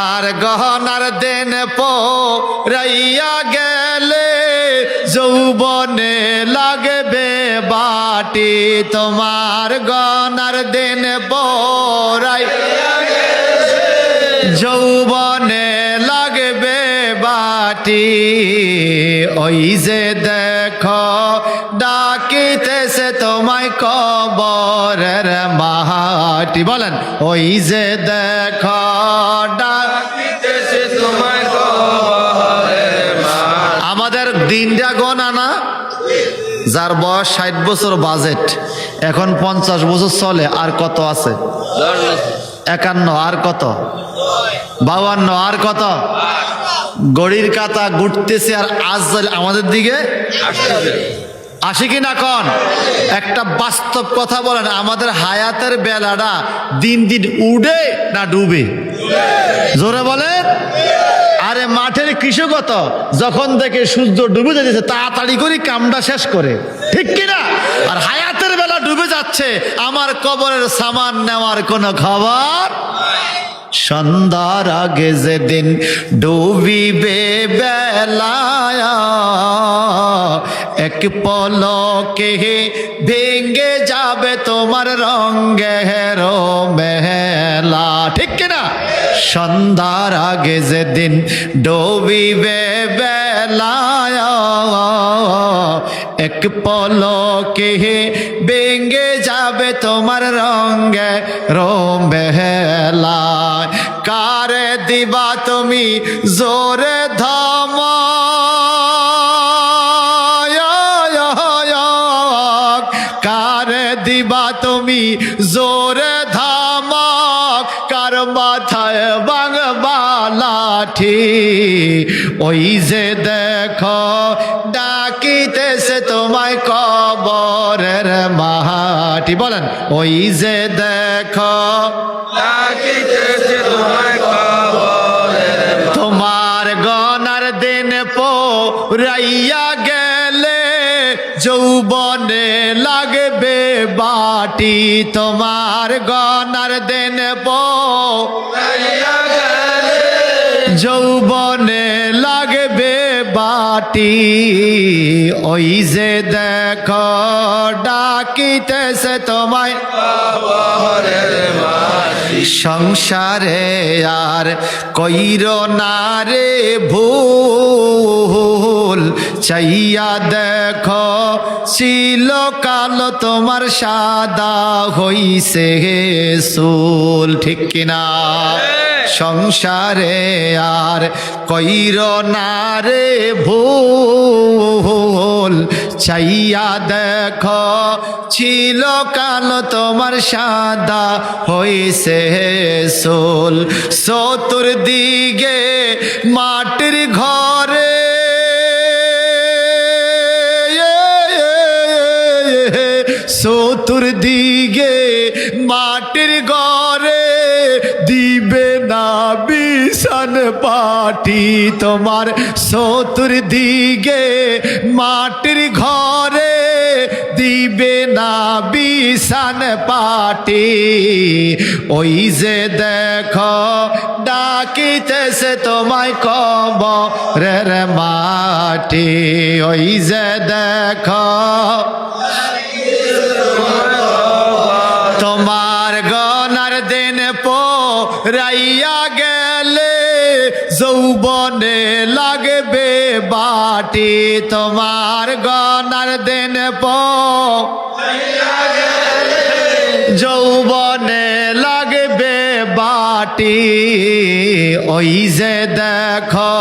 আর গহনার দেন পরাইয়া গেলে যৌবনে লাগবে বাটি। তোমার গহনার দেন পরাইয়া গেলে যৌবনে লাগবে বাটি। ওই যে দেখো ডাকিতেছে তোমায় কবরের মাটি। বলেন ওই যে দেখো ডাকিতেছে তোমায় কবরের মাটি। আমাদের দিনটা গোনা না, যার বয়স 60 বছর বাজেট, এখন 50 বছর চলে, আর কত আছে? 51, আর কত? 52, আর কত? গড়ির কাতা ঘুরতেছে, আর আজ আমাদের দিকে আসে কি না? কোন একটা বাস্তব কথা বলেন, আমাদের হায়াতের বেলাটা দিন দিন উড়ে না ডুবে? জোরে বলেন। আরে মাঠের কৃষকত যখন থেকে সূর্য ডুবে যাচ্ছে তাড়াতাড়ি করে কামটা শেষ করে, ঠিক কিনা? আর হায়াতের বেলা ডুবে যাচ্ছে, আমার কবরের সামান নেওয়ার কোনো খবর। সন্ধ্যার আগে যেদিন ডুবিবে বেলায়, এক পলকে ভেঙে যাবে তোমার রঙের মেলা, ঠিক কিনা? সন্ধ্যার আগে যেদিন ডুবিবে বেলায়, এক পলকে ভেঙে যাবে তোমার রঙের মেলা। কারে দিবা তুমি জোরে ধম, কারে দিবা তুমি জোরে ধামক, কার মাথায় বাংবা লাঠি। ওই যে দেখো ডাকিতেছে তোমায় কবরের মাটি। বলেন ওই যে দেখো ডাকিতেছে তোমায় কবরের মাটি। তোমার গনার দিন পরাইয়া গেলে যৌবনে লাগবে বাটি। তোমার গনার দিন পরাইয়া গেলে যৌবনে লাগবে বাটি। ওই যে দেখো ডাকিতেছে তোমায় কবরের মাটি। সংসারে আর কইরো না রে ভুল, চাইয়া দেখো ছিল কালো তোমার সাদা হইছে চুল, ঠিক কিনা? সংসারে আর কইরো না রে ভুল, চাইয়া দেখো ছিল কালো তোমার সাদা হইছে চুল। চতুর্দিকে মাটির ঘরে চতুর্দিকে মাটির ঘরে দিবে না বিছান পাটি। তোমার চতুর্দিকে মাটির ঘরে দিবে না বিছান পাটি। ওই যে দেখো ডাকিতেছে তোমায় কবরের মাটি। ওই যে দেখো তোমার গনার দিন পরাইয়া গেলে যৌবনে লাগবে বাটি। তোমার গনার দিন পরাইয়া গেলে যৌবনে লাগবে বাটি। ওই যে দেখো